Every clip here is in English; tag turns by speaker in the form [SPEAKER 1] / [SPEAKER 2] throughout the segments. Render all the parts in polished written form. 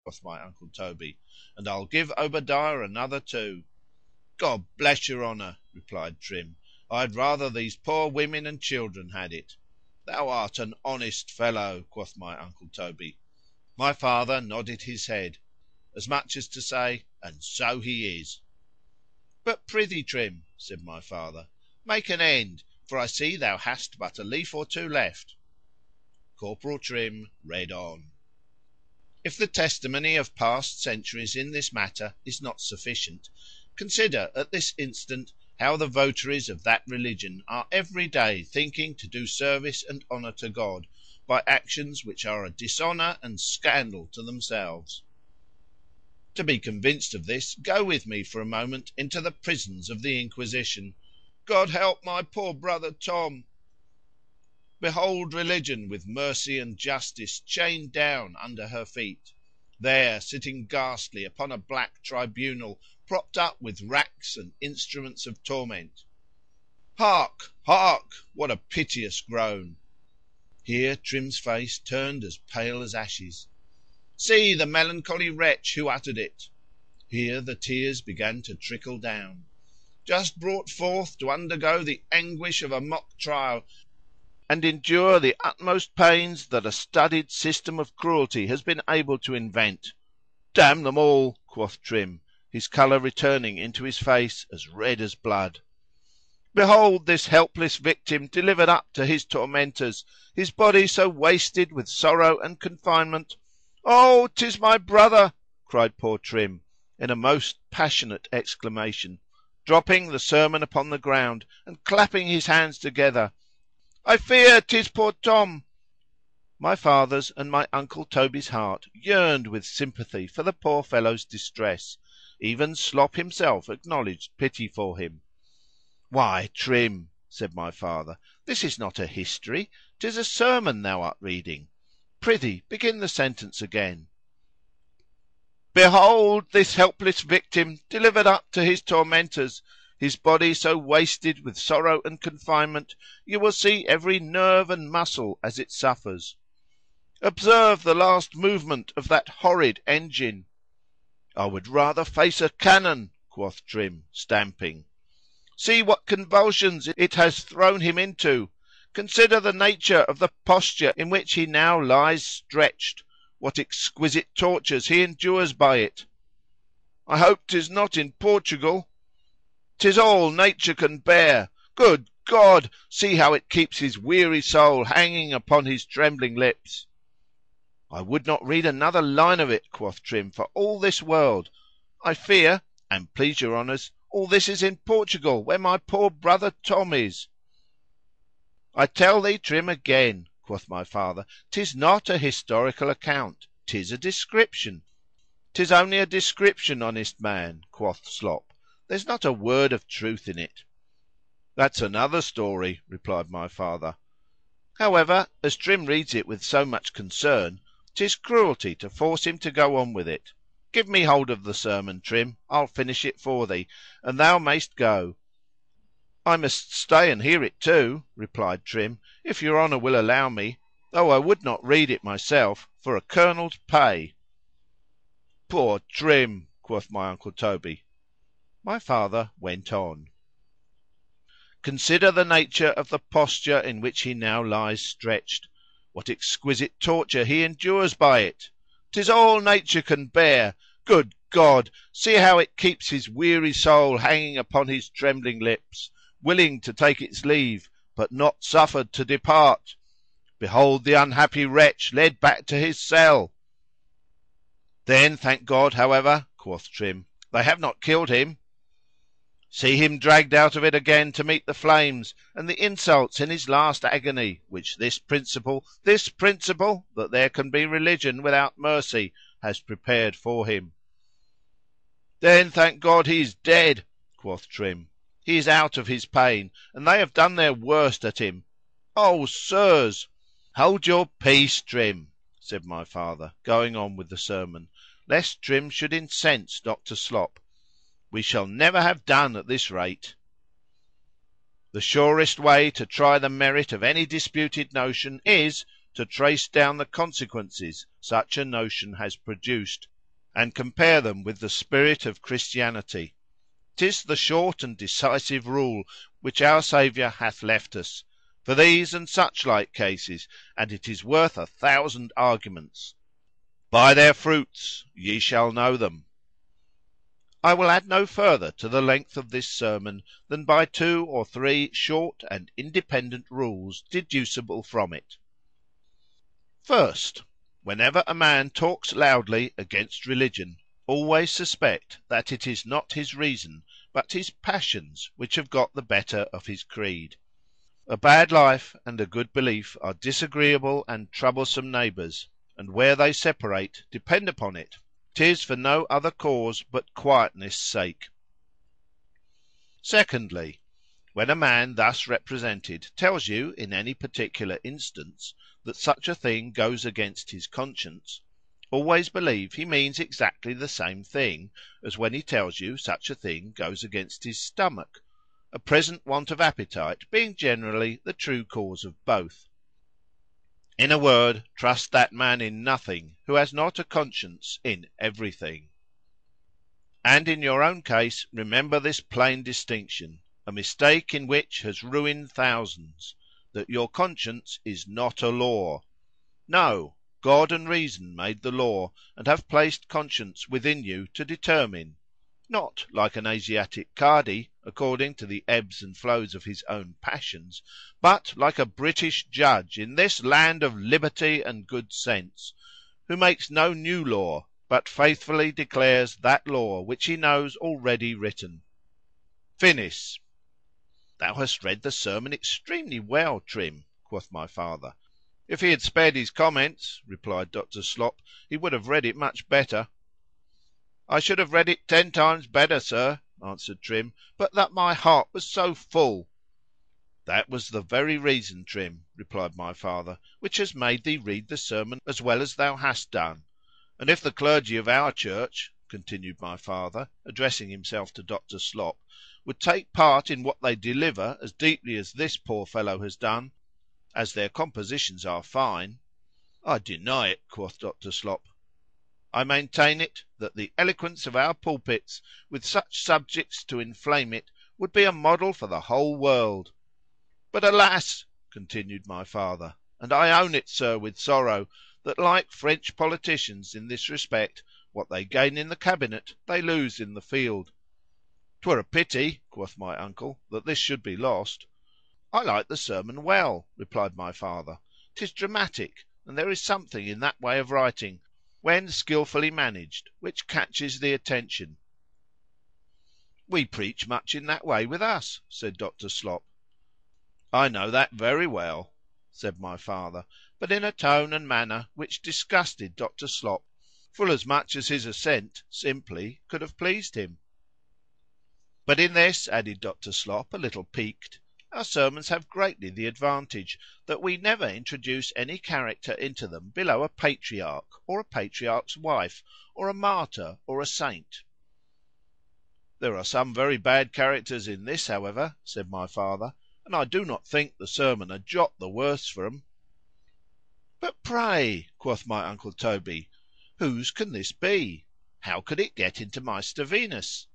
[SPEAKER 1] quoth my uncle Toby, and I'll give Obadiah another too. God bless your honour, replied Trim, I had rather these poor women and children had it. Thou art an honest fellow, quoth my uncle Toby. My father nodded his head, as much as to say, and so he is. But prithee, Trim, said my father, make an end, for I see thou hast but a leaf or two left. Corporal Trim read on. If the testimony of past centuries in this matter is not sufficient, consider at this instant how the votaries of that religion are every day thinking to do service and honour to God, by actions which are a dishonour and scandal to themselves. To be convinced of this, go with me for a moment into the prisons of the Inquisition. God help my poor brother Tom! Behold religion with mercy and justice chained down under her feet. There, sitting ghastly upon a black tribunal, propped up with racks and instruments of torment. Hark! Hark! What a piteous groan! Here Trim's face turned as pale as ashes. See the melancholy wretch who uttered it. Here the tears began to trickle down. Just brought forth to undergo the anguish of a mock trial, and endure the utmost pains that a studied system of cruelty has been able to invent. Damn them all, quoth Trim, his colour returning into his face as red as blood. Behold this helpless victim delivered up to his tormentors, his body so wasted with sorrow and confinement. Oh, 'tis my brother, cried poor Trim, in a most passionate exclamation, dropping the sermon upon the ground, and clapping his hands together. I fear 'tis poor Tom. My father's and my uncle Toby's heart yearned with sympathy for the poor fellow's distress. Even Slop himself acknowledged pity for him. Why, Trim, said my father, this is not a history, 'tis a sermon thou art reading. Prithee, begin the sentence again. Behold this helpless victim delivered up to his tormentors, his body so wasted with sorrow and confinement, you will see every nerve and muscle as it suffers. Observe the last movement of that horrid engine. I would rather face a cannon, quoth Trim, stamping. See what convulsions it has thrown him into. Consider the nature of the posture in which he now lies stretched, what exquisite tortures he endures by it. I hope 'tis not in Portugal. 'Tis all nature can bear. Good God! See how it keeps his weary soul hanging upon his trembling lips. I would not read another line of it, quoth Trim, for all this world. I fear, and please your honours, all this is in Portugal, where my poor brother Tom is. I tell thee, Trim, again, quoth my father, 'tis not a historical account, 'tis a description. 'Tis only a description, honest man, quoth Slop. There's not a word of truth in it. That's another story, replied my father. However, as Trim reads it with so much concern, 'tis cruelty to force him to go on with it. Give me hold of the sermon, Trim, I'll finish it for thee, and thou mayst go. I must stay and hear it too, replied Trim, if your honour will allow me, though I would not read it myself, for a colonel's pay. Poor Trim, quoth my uncle Toby. My father went on. Consider the nature of the posture in which he now lies stretched. What exquisite torture he endures by it. 'Tis all nature can bear. Good God! See how it keeps his weary soul hanging upon his trembling lips, willing to take its leave, but not suffered to depart. Behold the unhappy wretch led back to his cell. Then, thank God, however, quoth Trim, they have not killed him. See him dragged out of it again to meet the flames, and the insults in his last agony, which this principle, that there can be religion without mercy, has prepared for him. Then, thank God, he is dead, quoth Trim. He is out of his pain, and they have done their worst at him. Oh, sirs! Hold your peace, Trim, said my father, going on with the sermon, lest Trim should incense Dr. Slop. We shall never have done at this rate. The surest way to try the merit of any disputed notion is to trace down the consequences such a notion has produced, and compare them with the spirit of Christianity. 'Tis the short and decisive rule which our Saviour hath left us, for these and such like cases, and it is worth 1,000 arguments. By their fruits ye shall know them. I will add no further to the length of this sermon than by 2 or 3 short and independent rules deducible from it. First, whenever a man talks loudly against religion, always suspect that it is not his reason, but his passions, which have got the better of his creed. A bad life and a good belief are disagreeable and troublesome neighbours, and where they separate, depend upon it, 'tis for no other cause but quietness' sake. Secondly, when a man thus represented tells you in any particular instance that such a thing goes against his conscience, always believe he means exactly the same thing as when he tells you such a thing goes against his stomach, a present want of appetite being generally the true cause of both. In a word, trust that man in nothing who has not a conscience in everything. And in your own case remember this plain distinction, a mistake in which has ruined thousands, that your conscience is not a law. No, God and reason made the law, and have placed conscience within you to determine, not like an Asiatic Cadi, according to the ebbs and flows of his own passions, but like a British judge in this land of liberty and good sense, who makes no new law, but faithfully declares that law which he knows already written. Finis. Thou hast read the sermon extremely well, Trim, quoth my father. If he had spared his comments, replied Dr. Slop, he would have read it much better. I should have read it 10 times better, sir, answered Trim, but that my heart was so full. That was the very reason, Trim, replied my father, which has made thee read the sermon as well as thou hast done. And if the clergy of our church, continued my father, addressing himself to Dr. Slop, would take part in what they deliver as deeply as this poor fellow has done, as their compositions are fine— I deny it, quoth Dr. Slop. I maintain it, that the eloquence of our pulpits, with such subjects to inflame it, would be a model for the whole world. But alas! continued my father, and I own it, sir, with sorrow, that like French politicians in this respect, what they gain in the cabinet, they lose in the field. 'Twere a pity, quoth my uncle, that this should be lost. I like the sermon well, replied my father. 'Tis dramatic, and there is something in that way of writing, when skilfully managed, which catches the attention. We preach much in that way with us, said Dr. Slop. I know that very well, said my father, but in a tone and manner which disgusted Dr. Slop, full as much as his assent simply could have pleased him. But in this, added Dr. Slop, a little piqued, our sermons have greatly the advantage that we never introduce any character into them below a patriarch, or a patriarch's wife, or a martyr, or a saint. There are some very bad characters in this, however, said my father, and I do not think the sermon a jot the worse for 'em. But pray, quoth my uncle Toby, whose can this be? How could it get into my Stevinus?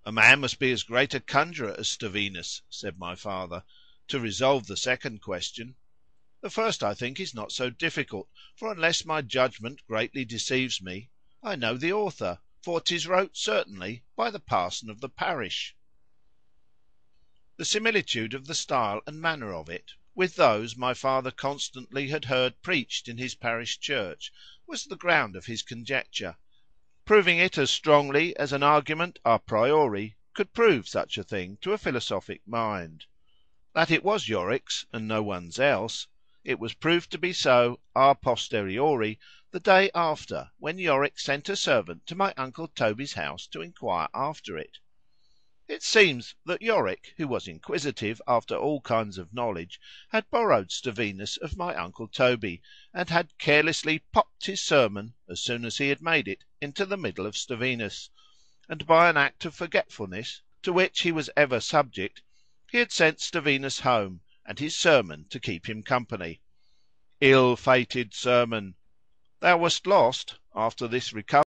[SPEAKER 1] A man must be as great a conjurer as Stevinus, said my father, to resolve the second question. The first, I think, is not so difficult, for unless my judgment greatly deceives me, I know the author, for 'tis wrote certainly by the parson of the parish. The similitude of the style and manner of it, with those my father constantly had heard preached in his parish church, was the ground of his conjecture, proving it as strongly as an argument a priori could prove such a thing to a philosophic mind. That it was Yorick's and no one's else, it was proved to be so a posteriori the day after, when Yorick sent a servant to my uncle Toby's house to inquire after it. It seems that Yorick, who was inquisitive after all kinds of knowledge, had borrowed Stevinus of my uncle Toby, and had carelessly popped his sermon, as soon as he had made it, into the middle of Stevinus, and by an act of forgetfulness, to which he was ever subject, he had sent Stevinus home, and his sermon to keep him company. Ill-fated sermon! Thou wast lost, after this recovery.